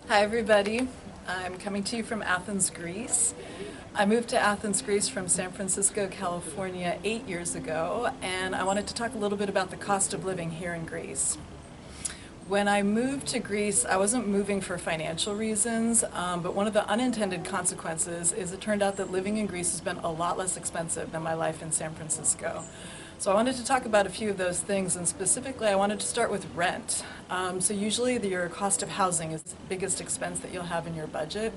Hi everybody, I'm coming to you from Athens, Greece. I moved to Athens, Greece from San Francisco, California 8 years ago, and I wanted to talk a little bit about the cost of living here in Greece. When I moved to Greece, I wasn't moving for financial reasons, but one of the unintended consequences is it turned out that living in Greece has been a lot less expensive than my life in San Francisco. So I wanted to talk about a few of those things, and specifically I wanted to start with rent. So usually your cost of housing is the biggest expense that you'll have in your budget.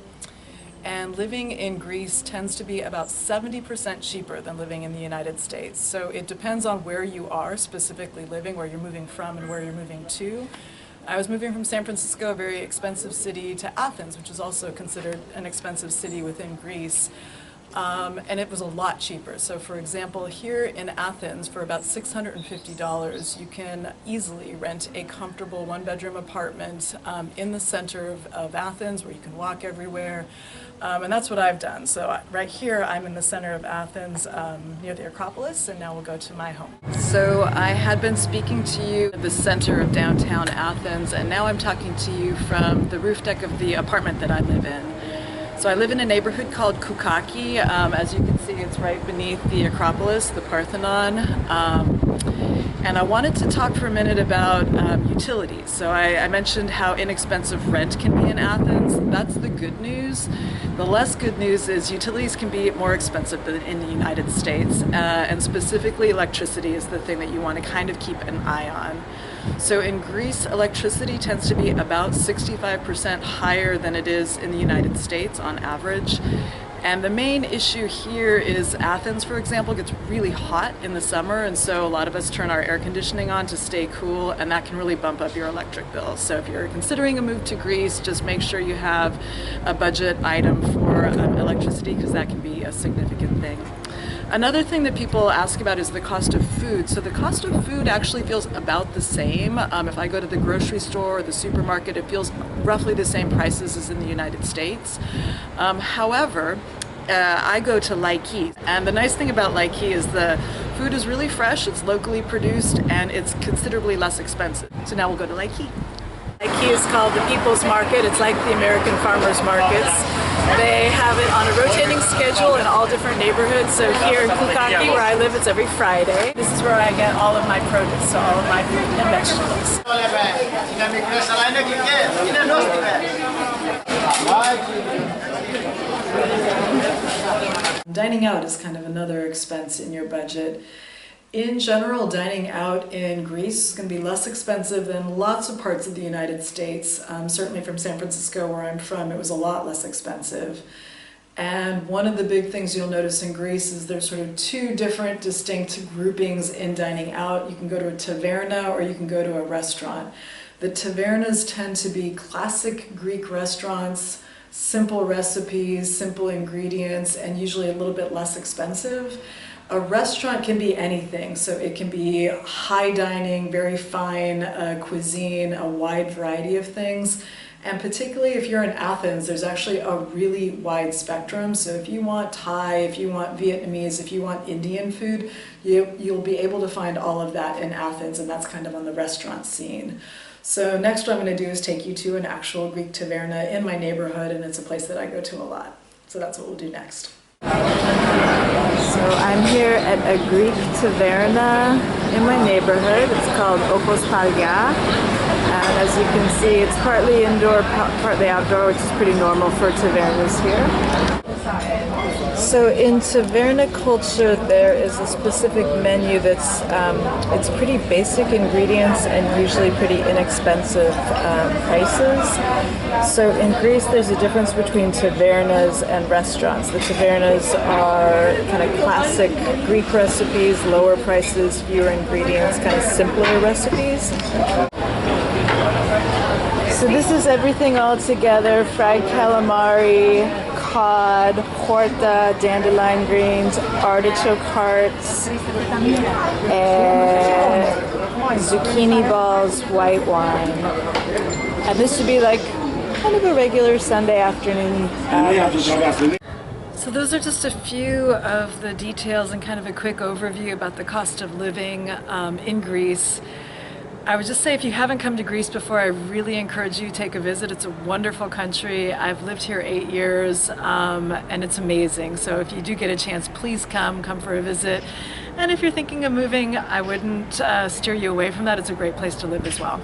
And living in Greece tends to be about 70% cheaper than living in the United States. So it depends on where you are specifically living, where you're moving from and where you're moving to. I was moving from San Francisco, a very expensive city, to Athens, which is also considered an expensive city within Greece. And it was a lot cheaper. So for example, here in Athens, for about $650, you can easily rent a comfortable one-bedroom apartment in the center of Athens, where you can walk everywhere. And that's what I've done. So right here, I'm in the center of Athens, near the Acropolis, and now we'll go to my home. So I had been speaking to you at the center of downtown Athens, and now I'm talking to you from the roof deck of the apartment that I live in. So I live in a neighborhood called Koukaki. As you can see, it's right beneath the Acropolis, the Parthenon. And I wanted to talk for a minute about utilities. So I mentioned how inexpensive rent can be in Athens. That's the good news. The less good news is utilities can be more expensive than in the United States. And specifically electricity is the thing that you want to kind of keep an eye on. So in Greece, electricity tends to be about 65% higher than it is in the United States on average. And the main issue here is Athens, for example, gets really hot in the summer, and so a lot of us turn our air conditioning on to stay cool, and that can really bump up your electric bill. So if you're considering a move to Greece, just make sure you have a budget item for electricity, because that can be a significant thing. Another thing that people ask about is the cost of food. So the cost of food actually feels about the same. If I go to the grocery store or the supermarket, it feels roughly the same prices as in the United States. However, I go to Laiki, and the nice thing about Laiki is the food is really fresh, it's locally produced, and it's considerably less expensive. So now we'll go to Laiki. Laiki is called the People's Market. It's like the American farmers markets. They have it on a rotating schedule in all different neighborhoods. So here in Koukaki, where I live, it's every Friday. This is where I get all of my produce, so all of my fruit and vegetables. Dining out is kind of another expense in your budget. In general, dining out in Greece is going to be less expensive than lots of parts of the United States. Certainly from San Francisco, where I'm from, it was a lot less expensive. And one of the big things you'll notice in Greece is there's sort of two different distinct groupings in dining out. You can go to a taverna or you can go to a restaurant. The tavernas tend to be classic Greek restaurants, simple recipes, simple ingredients, and usually a little bit less expensive. A restaurant can be anything, so it can be high dining, very fine cuisine, a wide variety of things. And particularly if you're in Athens, there's actually a really wide spectrum. So if you want Thai, if you want Vietnamese, if you want Indian food, you'll be able to find all of that in Athens, and that's kind of on the restaurant scene. So next what I'm going to do is take you to an actual Greek taverna in my neighborhood, and it's a place that I go to a lot. So that's what we'll do next. So I'm here at a Greek taverna in my neighborhood. It's called Opos-Palgia, and as you can see, it's partly indoor, partly outdoor, which is pretty normal for tavernas here. So in taverna culture, there is a specific menu that's it's pretty basic ingredients and usually pretty inexpensive prices. So in Greece, there's a difference between tavernas and restaurants. The tavernas are kind of classic Greek recipes, lower prices, fewer ingredients, kind of simpler recipes. So this is everything all together: fried calamari, cod, horta, dandelion greens, artichoke hearts, zucchini balls, white wine. And this would be like kind of a regular Sunday afternoon lunch. So those are just a few of the details and kind of a quick overview about the cost of living in Greece. I would just say if you haven't come to Greece before, I really encourage you to take a visit. It's a wonderful country. I've lived here 8 years, and it's amazing. So if you do get a chance, please come for a visit. And if you're thinking of moving, I wouldn't steer you away from that. It's a great place to live as well.